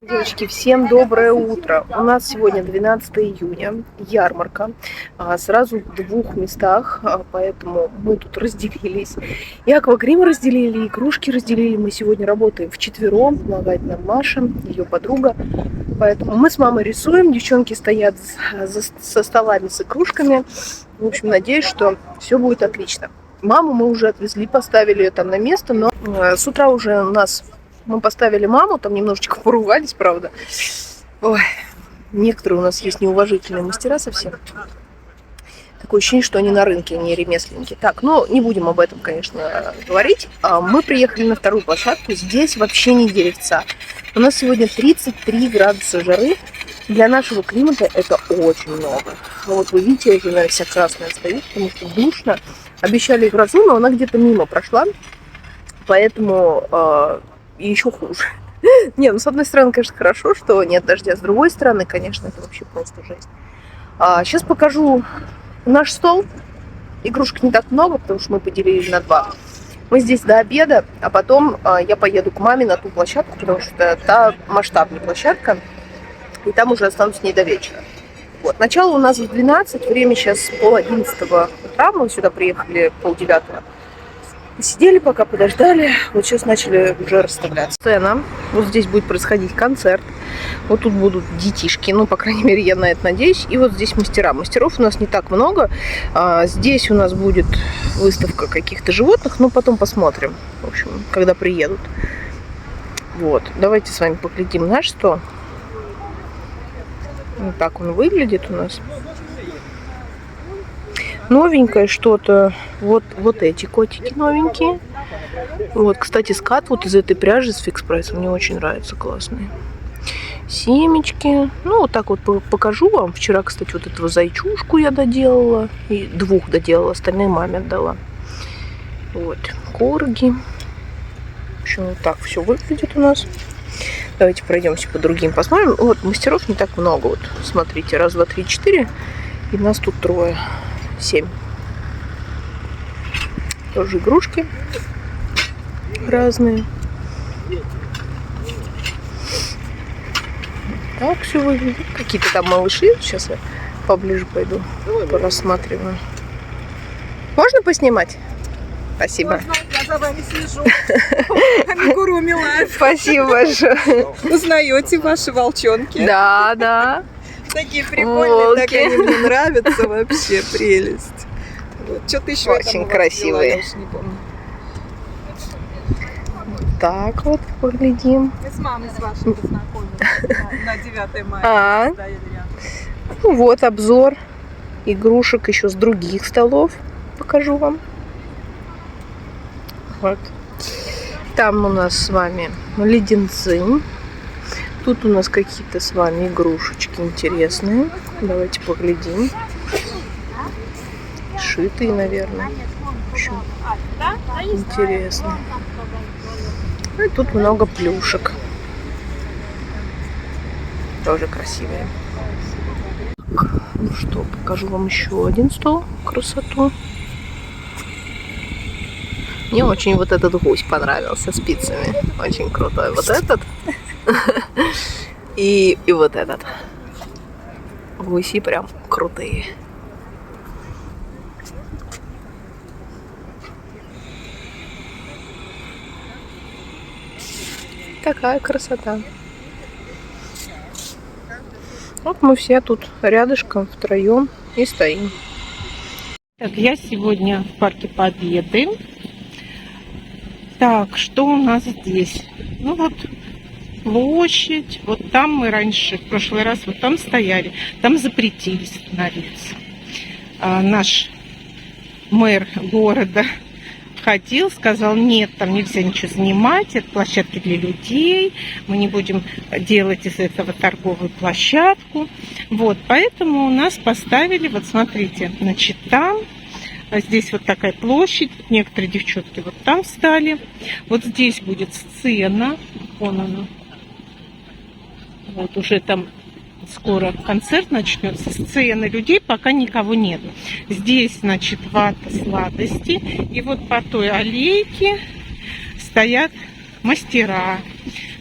Девочки, всем доброе утро. У нас сегодня 12 июня, ярмарка. Сразу в двух местах, поэтому мы тут разделились. И аквагрим разделили, и кружки разделили. Мы сегодня работаем вчетвером, помогает нам Маша, ее подруга. Поэтому мы с мамой рисуем, девчонки стоят со столами, с кружками. В общем, надеюсь, что все будет отлично. Маму мы уже отвезли, поставили ее там на место, но с утра уже у нас... Мы поставили маму, там немножечко поругались, правда. Ой, некоторые у нас есть неуважительные мастера совсем. Такое ощущение, что они на рынке, не ремесленники. Так, ну, не будем об этом, конечно, говорить. Мы приехали на вторую площадку. Здесь вообще не деревца. У нас сегодня 33 градуса жары. Для нашего климата это очень много. Ну, вот вы видите, уже, наверное, вся красная стоит, потому что душно. Обещали грозу, но она где-то мимо прошла. Поэтому... И еще хуже. Не, ну с одной стороны, конечно, хорошо, что нет дождя. С другой стороны, конечно, это вообще просто жесть. Сейчас покажу наш стол. Игрушек не так много, потому что мы поделили на два. Мы здесь до обеда, а потом я поеду к маме на ту площадку, потому что та масштабная площадка. И там уже останусь с ней до вечера. Вот. Начало у нас в 12, время сейчас 10:30 утра. Мы сюда приехали 8:30. Сидели пока, подождали. Вот сейчас начали уже расставляться. Сцена. Вот здесь будет происходить концерт. Вот тут будут детишки. Ну, по крайней мере, я на это надеюсь. И вот здесь мастера. Мастеров у нас не так много. Здесь у нас будет выставка каких-то животных. Но потом посмотрим. В общем, когда приедут. Вот. Давайте с вами поглядим наш стол. Вот так он выглядит у нас. Новенькое что-то. Вот эти котики новенькие. Вот, кстати, скат вот из этой пряжи с Фикс Прайса мне очень нравится, классные. Семечки. Ну, вот так вот покажу вам. Вчера, кстати, вот этого зайчушку я доделала. И 2 доделала, остальные маме отдала. Вот, корги. В общем, вот так все выглядит у нас. Давайте пройдемся по другим, посмотрим. Вот, мастеров не так много. Вот, смотрите, 1, 2, 3, 4. И нас тут 3. 7. Тоже игрушки разные. Так все выглядит. Какие-то там малыши. Сейчас я поближе пойду, порассматриваю. Можно поснимать? Спасибо. Можно, я за вами слежу. Амигуруми лайф. Спасибо большое. Узнаете ваши волчонки? Да. Такие прикольные, так они мне нравятся вообще, прелесть. Вот. Что-то еще очень красивые. я уж не помню. Так вот, поглядим. Мы с мамой с вашей познакомились на 9 мая. Стояли рядом. Ну вот обзор игрушек еще с других столов. Покажу вам. Вот. Там у нас с вами леденцы. Тут у нас какие-то с вами игрушечки интересные. Давайте поглядим. Шитые, наверное. Еще интересно. И тут много плюшек. Тоже красивые. Ну что, покажу вам еще один стол. Красоту. Мне очень вот этот гусь понравился спицами. Очень крутой. Вот этот. И вот этот. Гуси прям крутые. Такая красота. Вот мы все тут рядышком втроем и стоим. Так, я сегодня в парке Победы. Так, что у нас здесь? Ну вот площадь. Вот там мы раньше, в прошлый раз, вот там стояли. Там запретили становиться. Наш мэр города ходил, сказал, нет, там нельзя ничего снимать, это площадки для людей, мы не будем делать из этого торговую площадку. Вот, поэтому у нас поставили, вот смотрите, значит, там, здесь вот такая площадь, некоторые девчонки вот там встали, вот здесь будет сцена, вон она, вот уже там скоро концерт начнется, сцены, людей пока никого нет. Здесь, значит, вата, сладости. И вот по той аллейке стоят мастера.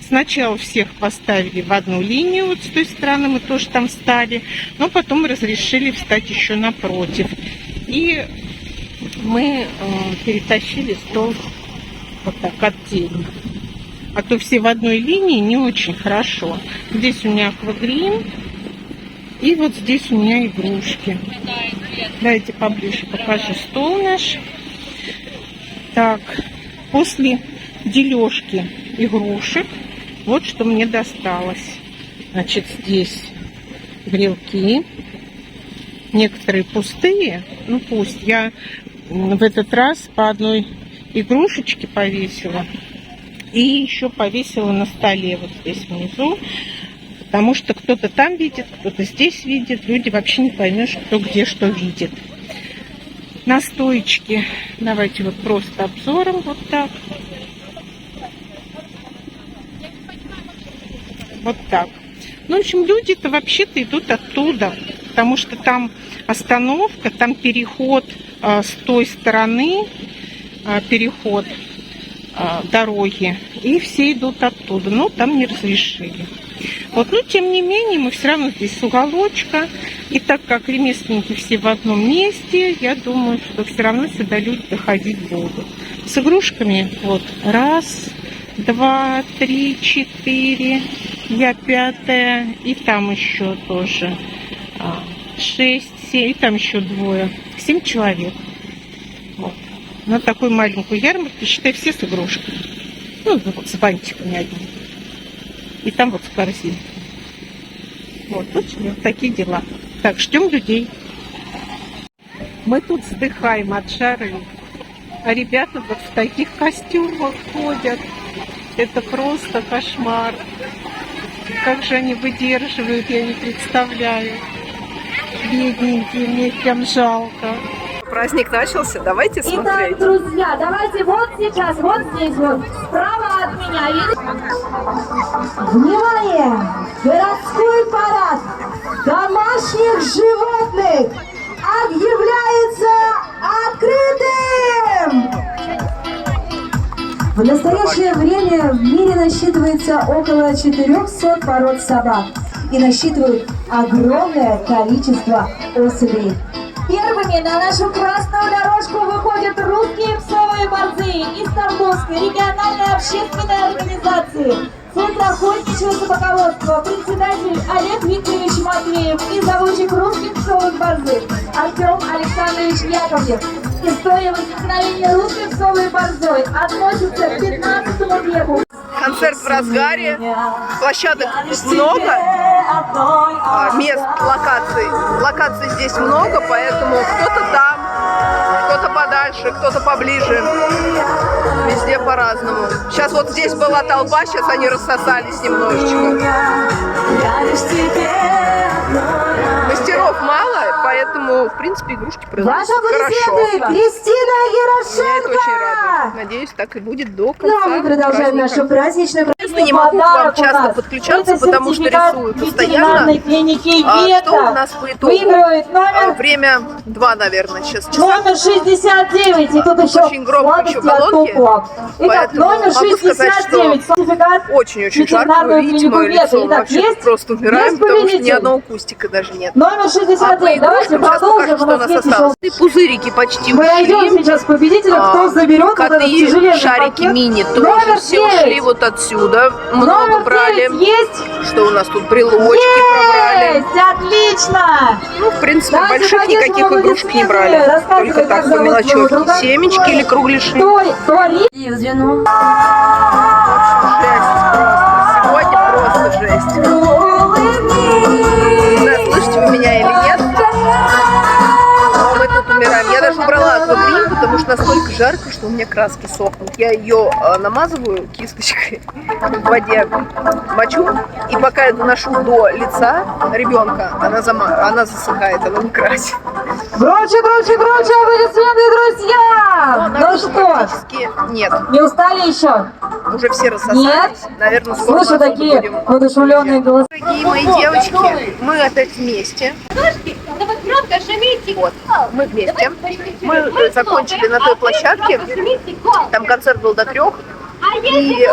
Сначала всех поставили в одну линию, вот с той стороны мы тоже там встали, но потом разрешили встать еще напротив. И мы перетащили стол вот так отдельно. А то все в одной линии не очень хорошо. Здесь у меня аквагрим, и вот здесь у меня игрушки. Давайте поближе покажу стол наш. Так, после дележки игрушек, вот что мне досталось. Значит, здесь грелки. Некоторые пустые, ну пусть. Я в этот раз по одной игрушечке повесила. И еще повесила на столе вот здесь внизу. Потому что кто-то там видит, кто-то здесь видит. Люди вообще не поймешь, кто где что видит. Настоечки. Давайте вот просто обзором вот так. Вот так. Ну, в общем, люди-то вообще-то идут оттуда. Потому что там остановка, там переход с той стороны, переход дороги. И все идут оттуда. Но там не разрешили. Вот, но тем не менее, мы все равно здесь с уголочка. И так как ремесленники все в одном месте, я думаю, что все равно сюда люди доходить будут. С игрушками, вот, 1, 2, 3, 4, я 5-я, и там еще тоже 6, 7, и там еще 2, 7 человек. Вот. На такой маленькую ярмарку, считай, все с игрушками. Ну, вот с бантиками одни. И там вот в корзине. Вот такие дела. Так, ждем людей. Мы тут вздыхаем от жары. А ребята вот в таких костюмах ходят. Это просто кошмар. Как же они выдерживают, я не представляю. Бедненькие, мне их прям жалко. Праздник начался, давайте смотреть. Итак, друзья, давайте вот сейчас, вот здесь вот, справа от меня, видите? Внимание! Городской парад домашних животных объявляется открытым! В настоящее время в мире насчитывается около 400 пород собак и насчитывают огромное количество особей. Первыми на нашу красную дорожку выходят русские псовые борзые из Тамбовской региональной общественной организации. Центр охотничьего собаководства, председатель Олег Викторович Матвеев и заводчик русских псовых борзых Артем Александрович Яковлев. История возникновения русской псовой борзой относится к 15 веку. Концерт в разгаре, площадок много, мест, локаций здесь много, поэтому кто-то там, кто-то подальше, кто-то поближе, везде по-разному. Сейчас вот здесь была толпа, сейчас они рассосались немножечко. Мастеров мало, поэтому, в принципе, игрушки продаются хорошо. Кристина Ярошенко! Меня это очень радует. Надеюсь, так и будет до конца. Ну, а мы продолжаем нашу праздничную Честно, не могу к вам часто подключаться, потому что рисую постоянно. Что у нас по итогу? Время 2, наверное, сейчас часа. Номер 69, и тут еще Очень громко еще колонки. Итак, номер 69, сертификат очень-очень жарко, вы видите мое лицо. Итак, Вообще есть? просто умираем, Есть потому что ни победитель? одного кустика даже нет. Номер 69, давайте продолжим. Что у нас осталось. И пузырики почти Мы найдем ушли. сейчас победителя, кто заберет вот этот Коты, тяжеленный шарики пакет. мини тоже Номер все 9. ушли вот отсюда. Много Номер брали. 9 есть? Что у нас тут? Брелочки пробрали. Есть, отлично! Ну, в принципе, Давайте больших пойдем никаких в игрушек не брали. Рассказывай, Только так, как по зовут мелочевке. твоего друга. Семечки или кругляши. Кто? Звено. Жесть просто. Сегодня просто жесть. Не знаю, слышите вы меня или нет. Но мы тут умираем. Я даже убрала аквагрим, потому что настолько жарко, что у меня краски сохнут. Я ее намазываю кисточкой в воде, мочу, и пока я доношу до лица ребенка, она засыхает, она не красит. Громче, громче, громче, аплодисменты, друзья! Ну что, Практически нет. не устали еще? Уже все рассосались. Нет? Наверное, скоро Слышу мы отсюда такие будем. воодушевленные голоса. Дорогие мои девочки, мы опять вместе. Вот, мы вместе. Мы закончили на той площадке. Там концерт был до 3. И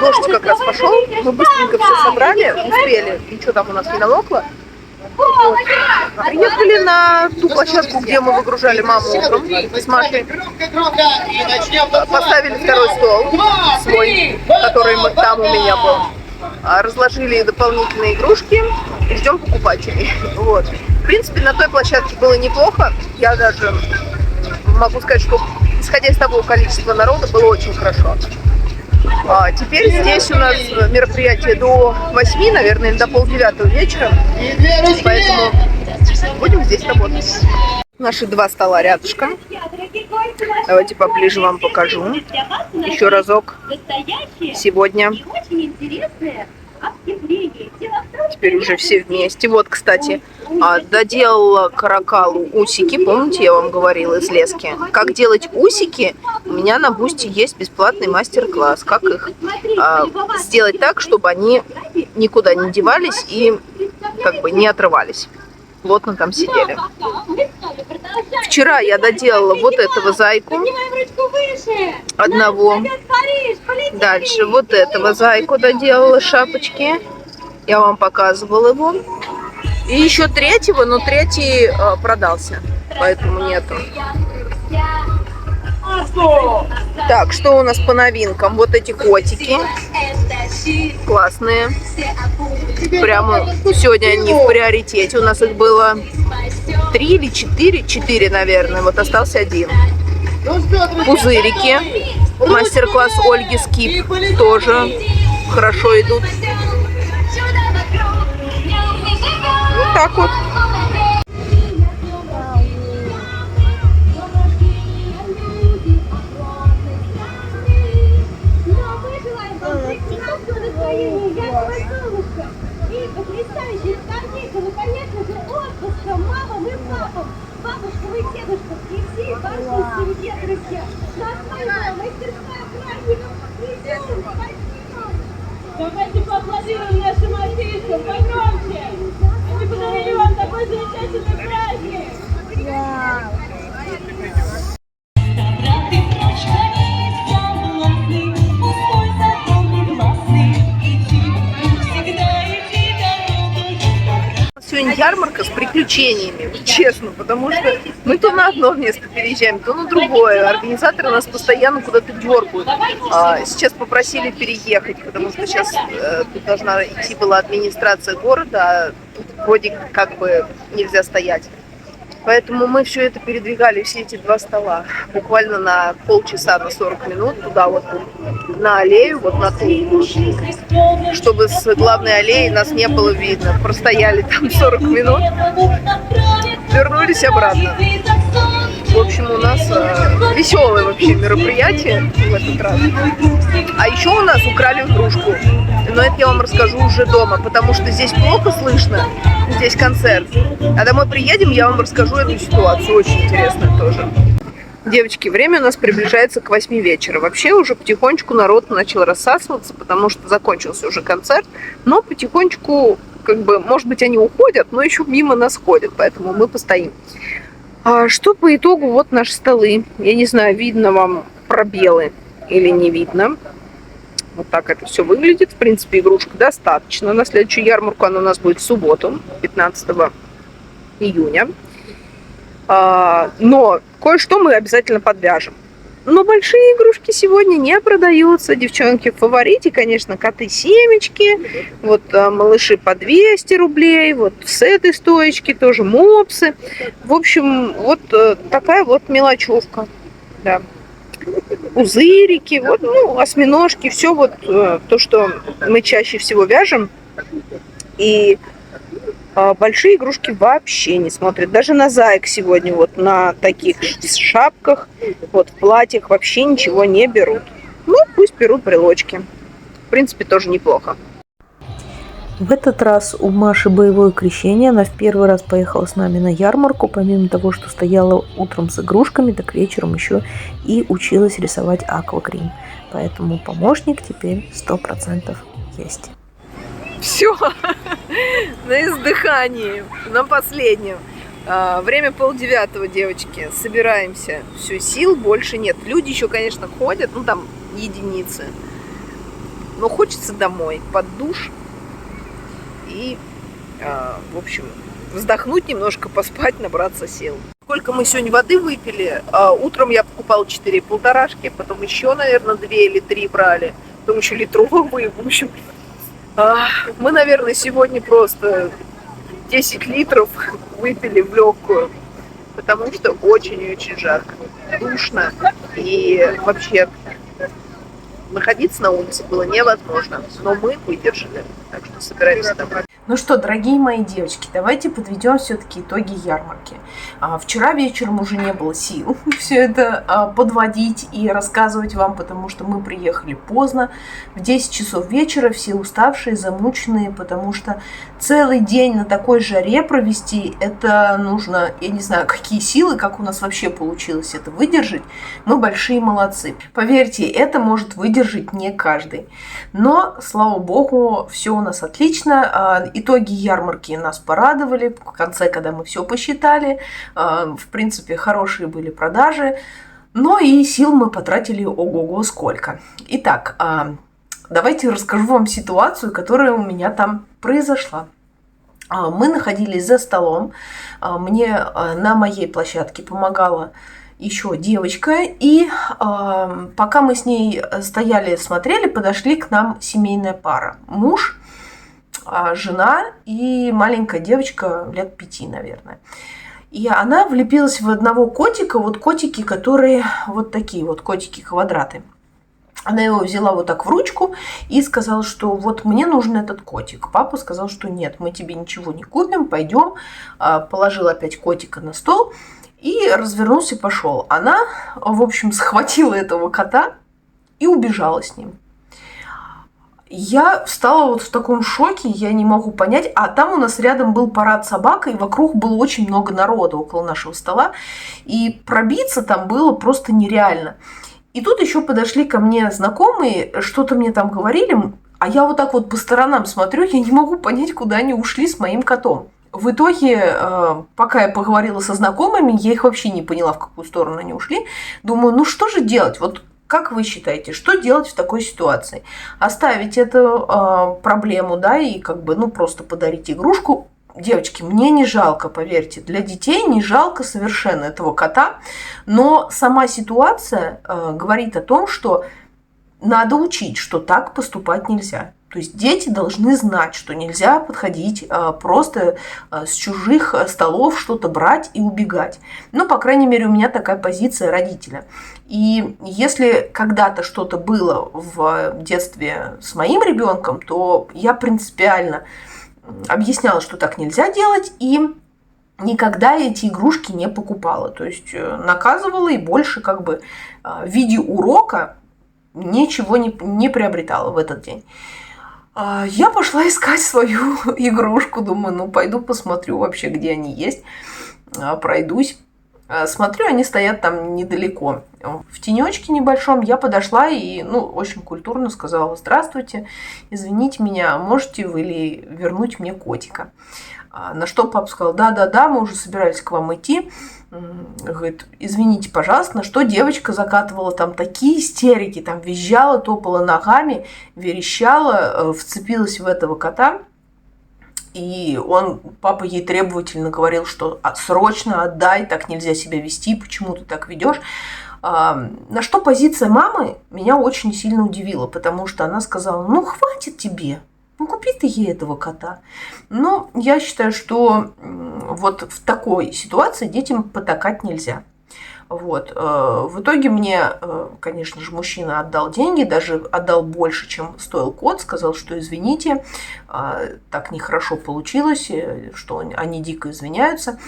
дождь как раз пошел, мы быстренько все собрали, успели, ничего там у нас не намокло. Вот. Приехали на ту площадку, где мы выгружали маму утром с Машей. Поставили второй стол свой, который там у меня был. Разложили дополнительные игрушки и ждем покупателей. Вот. В принципе, на той площадке было неплохо. Я даже могу сказать, что исходя из того количества народа, было очень хорошо. Теперь здесь у нас мероприятие до 8, наверное, или до 8:30 вечера. Поэтому будем здесь работать. Наши два стола рядышком. Давайте поближе вам покажу. Еще разок. Сегодня. Теперь уже все вместе. Вот, кстати, доделала Каракалу усики. Помните, я вам говорила из лески? Как делать усики? У меня на Бусти есть бесплатный мастер-класс. Как их сделать так, чтобы они никуда не девались и как бы не отрывались. Плотно там сидели. Вчера я доделала вот этого зайку. Одного. Дальше вот этого зайку доделала, шапочки. Я вам показывала его. И еще третьего, но третий продался. Поэтому нету. Так, что у нас по новинкам? Вот эти котики. Классные. Прямо сегодня они в приоритете. У нас их было 3 или 4. 4, наверное. Вот остался один. Пузырики. Мастер-класс Ольги Скип. Тоже хорошо идут. Вот так вот. И потрясающих скамейка, ну, конечно же, отпуска мамам и папам, бабушкам и дедушкам, и всей вашей семье, друзья. Настойная мастерская праздников. Идем, спасибо. Давайте поаплодируем нашим артистам погромче. Они подарили вам такой замечательный праздник. Сегодня ярмарка с приключениями, честно, потому что мы то на одно место переезжаем, то на другое. Организаторы нас постоянно куда-то дергают. Сейчас попросили переехать, потому что сейчас тут должна идти была администрация города, а тут вроде как бы нельзя стоять. Поэтому мы все это передвигали, все эти два стола, буквально на полчаса, на 40 минут, туда вот на аллею, вот на ту, чтобы с главной аллеи нас не было видно. Простояли там 40 минут, вернулись обратно. В общем, у нас веселое вообще мероприятие в этот раз. А еще у нас украли игрушку. Но это я вам расскажу уже дома, потому что здесь плохо слышно, здесь концерт. А домой приедем, я вам расскажу эту ситуацию, очень интересно тоже. Девочки, время у нас приближается к 8 вечера. Вообще уже потихонечку народ начал рассасываться, потому что закончился уже концерт. Но потихонечку, как бы, может быть, они уходят, но еще мимо нас ходят, поэтому мы постоим. А что по итогу, вот наши столы. Я не знаю, видно вам пробелы или не видно. Вот так это все выглядит. В принципе, игрушек достаточно. На следующую ярмарку она у нас будет в субботу, 15 июня. Но кое-что мы обязательно подвяжем. Но большие игрушки сегодня не продаются. Девчонки в фаворите, конечно, коты-семечки. Вот малыши по 200 рублей. Вот с этой стоечки тоже мопсы. В общем, вот такая вот мелочевка. Да. Пузырики, вот, ну, осьминожки, все вот то, что мы чаще всего вяжем. И большие игрушки вообще не смотрят. Даже на заек сегодня вот на таких шапках, вот в платьях вообще ничего не берут. Ну, пусть берут брелочки. В принципе, тоже неплохо. В этот раз у Маши боевое крещение. Она в первый раз поехала с нами на ярмарку. Помимо того, что стояла утром с игрушками, так вечером еще и училась рисовать аквагрим. Поэтому помощник теперь 100% есть. Все, на издыхании, на последнем. Время 8:30, девочки. Собираемся. Все, сил больше нет. Люди еще, конечно, ходят. Ну, там единицы. Но хочется домой, под душ и, в общем, вздохнуть немножко, поспать, набраться сил. Сколько мы сегодня воды выпили? Утром я покупала 4 полторашки, потом еще, наверное, 2 или 3 брали, потом еще литровые. В общем, мы, наверное, сегодня просто 10 литров выпили в легкую, потому что очень и очень жарко, душно, и вообще находиться на улице было невозможно, но мы выдержали, так что собираемся домой. Ну что, дорогие мои девочки, давайте подведем все-таки итоги ярмарки. Вчера вечером уже не было сил все это подводить и рассказывать вам, потому что мы приехали поздно, в 10 часов вечера, все уставшие, замученные, потому что целый день на такой жаре провести, это нужно, я не знаю, какие силы, как у нас вообще получилось это выдержать. Мы большие молодцы. Поверьте, это может выдержать не каждый. Но, слава богу, все у нас отлично. Итоги ярмарки нас порадовали. В конце, когда мы все посчитали, в принципе, хорошие были продажи. Но и сил мы потратили ого-го сколько. Итак, давайте расскажу вам ситуацию, которая у меня там произошла. Мы находились за столом. Мне на моей площадке помогала еще девочка. И пока мы с ней стояли, смотрели, подошли к нам семейная пара. Муж, жена и маленькая девочка лет 5, наверное. И она влепилась в одного котика, вот котики, которые вот такие вот котики-квадраты. Она его взяла вот так в ручку и сказала, что вот мне нужен этот котик. Папа сказал, что нет, мы тебе ничего не купим, пойдем. Положил опять котика на стол и развернулся и пошел. Она, в общем, схватила этого кота и убежала с ним. Я встала вот в таком шоке, я не могу понять. А там у нас рядом был парад собак, и вокруг было очень много народа около нашего стола. И пробиться там было просто нереально. И тут еще подошли ко мне знакомые, что-то мне там говорили, а я вот так вот по сторонам смотрю, я не могу понять, куда они ушли с моим котом. В итоге, пока я поговорила со знакомыми, я их вообще не поняла, в какую сторону они ушли. Думаю, ну что же делать? Вот как вы считаете, что делать в такой ситуации? Оставить эту проблему, да, и как бы, ну, просто подарить игрушку? Девочки, мне не жалко, поверьте, для детей не жалко совершенно этого кота, но сама ситуация говорит о том, что надо учить, что так поступать нельзя. То есть дети должны знать, что нельзя подходить просто с чужих столов, что-то брать и убегать. Ну, по крайней мере, у меня такая позиция родителя. И если когда-то что-то было в детстве с моим ребенком, то я принципиально объясняла, что так нельзя делать, и никогда эти игрушки не покупала. То есть наказывала и больше как бы в виде урока ничего не приобретала в этот день. Я пошла искать свою игрушку, думаю, ну пойду посмотрю вообще, где они есть, пройдусь. Смотрю, они стоят там недалеко, в тенечке небольшом. Я подошла и, ну, очень культурно сказала: здравствуйте, извините меня, можете вы ли вернуть мне котика? На что папа сказал: да, мы уже собирались к вам идти. Говорит: извините, пожалуйста. На что девочка закатывала там такие истерики, там визжала, топала ногами, верещала, вцепилась в этого кота. И папа ей требовательно говорил, что срочно отдай, так нельзя себя вести, почему ты так ведешь. На что позиция мамы меня очень сильно удивила, потому что она сказала: ну хватит тебе. Ну, купи ты ей этого кота. Но я считаю, что вот в такой ситуации детям потакать нельзя. Вот. В итоге мне, конечно же, мужчина отдал деньги, даже отдал больше, чем стоил кот. Сказал, что извините, так нехорошо получилось, что они дико извиняются.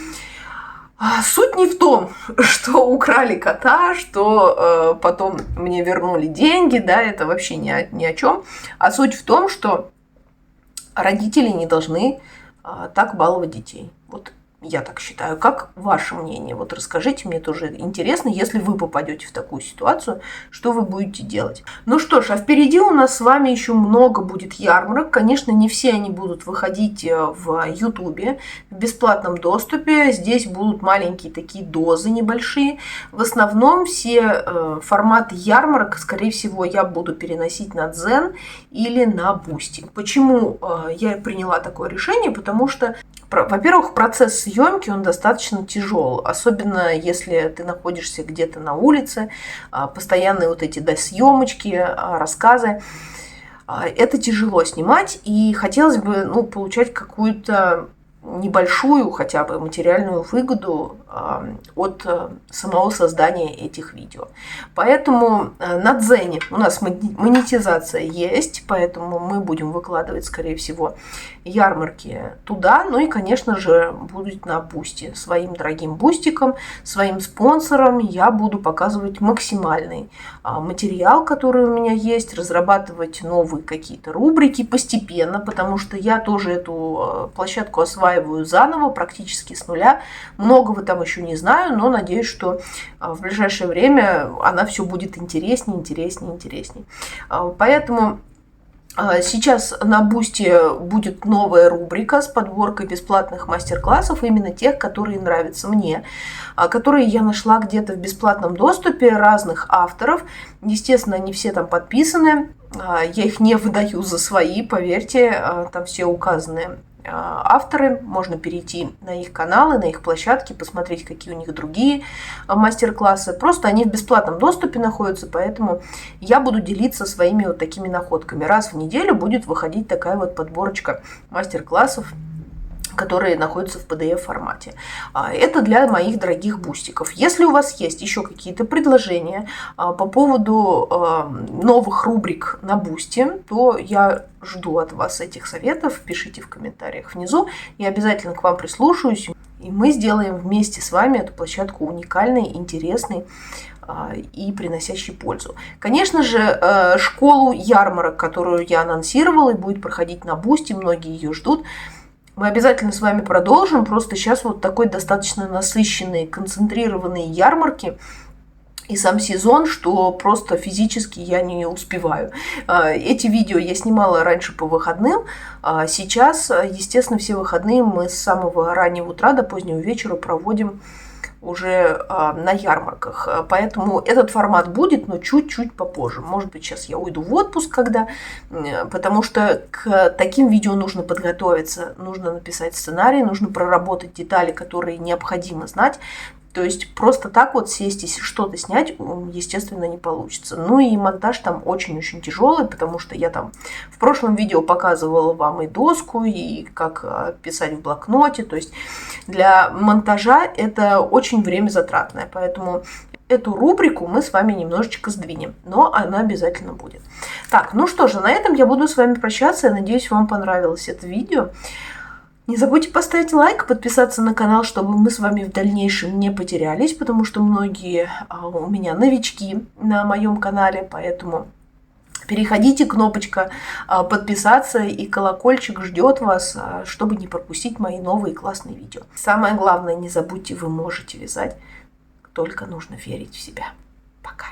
Суть не в том, что украли кота, что потом мне вернули деньги, да, это вообще ни о чем. А суть в том, что родители не должны так баловать детей. Вот Я так считаю. Как ваше мнение? Вот расскажите, мне тоже интересно, если вы попадете в такую ситуацию, что вы будете делать. Ну что ж, а впереди у нас с вами еще много будет ярмарок. Конечно, не все они будут выходить в Ютубе в бесплатном доступе. Здесь будут маленькие такие дозы небольшие. В основном все форматы ярмарок, скорее всего, я буду переносить на Дзен или на Бусти. Почему я приняла такое решение? Потому что, во-первых, процесс съемки, он достаточно тяжел, особенно если ты находишься где-то на улице, постоянные вот эти съемочки, рассказы. Это тяжело снимать, и хотелось бы получать какую-то небольшую хотя бы материальную выгоду от самого создания этих видео. Поэтому на Дзене у нас монетизация есть, поэтому мы будем выкладывать, скорее всего, ярмарки туда. Ну и, конечно же, будет на Бусти. Своим дорогим бустиком, своим спонсорам я буду показывать максимальный материал, который у меня есть, разрабатывать новые какие-то рубрики постепенно, потому что я тоже эту площадку осваиваю заново, практически с нуля. Многого там еще не знаю, но надеюсь, что в ближайшее время она все будет интереснее. Поэтому сейчас на Бусти будет новая рубрика с подборкой бесплатных мастер-классов, именно тех, которые нравятся мне, которые я нашла где-то в бесплатном доступе разных авторов. Естественно, они все там подписаны, я их не выдаю за свои, поверьте, там все указаны авторы, можно перейти на их каналы, на их площадки, посмотреть, какие у них другие мастер-классы. Просто они в бесплатном доступе находятся, поэтому я буду делиться своими вот такими находками. Раз в неделю будет выходить такая вот подборочка мастер-классов, которые находятся в PDF-формате. Это для моих дорогих бустиков. Если у вас есть еще какие-то предложения по поводу новых рубрик на Бусти, то я жду от вас этих советов. Пишите в комментариях внизу. Я обязательно к вам прислушаюсь. И мы сделаем вместе с вами эту площадку уникальной, интересной и приносящей пользу. Конечно же, школу ярмарок, которую я анонсировала и будет проходить на Бусти, многие ее ждут, мы обязательно с вами продолжим. Просто сейчас вот такой достаточно насыщенный, концентрированные ярмарки и сам сезон, что просто физически я не успеваю. Эти видео я снимала раньше по выходным. Сейчас, естественно, все выходные мы с самого раннего утра до позднего вечера проводим уже на ярмарках. Поэтому этот формат будет, но чуть-чуть попозже. Может быть, сейчас я уйду в отпуск, потому что к таким видео нужно подготовиться, нужно написать сценарий, нужно проработать детали, которые необходимо знать. То есть просто так вот сесть и что-то снять, естественно, не получится. Ну и монтаж там очень-очень тяжелый, потому что я там в прошлом видео показывала вам и доску, и как писать в блокноте. То есть для монтажа это очень время затратное, поэтому эту рубрику мы с вами немножечко сдвинем, но она обязательно будет. Так, ну что же, на этом я буду с вами прощаться. Я надеюсь, вам понравилось это видео. Не забудьте поставить лайк, подписаться на канал, чтобы мы с вами в дальнейшем не потерялись, потому что многие у меня новички на моем канале, поэтому переходите, кнопочка подписаться и колокольчик ждет вас, чтобы не пропустить мои новые классные видео. Самое главное, не забудьте, вы можете вязать, только нужно верить в себя. Пока!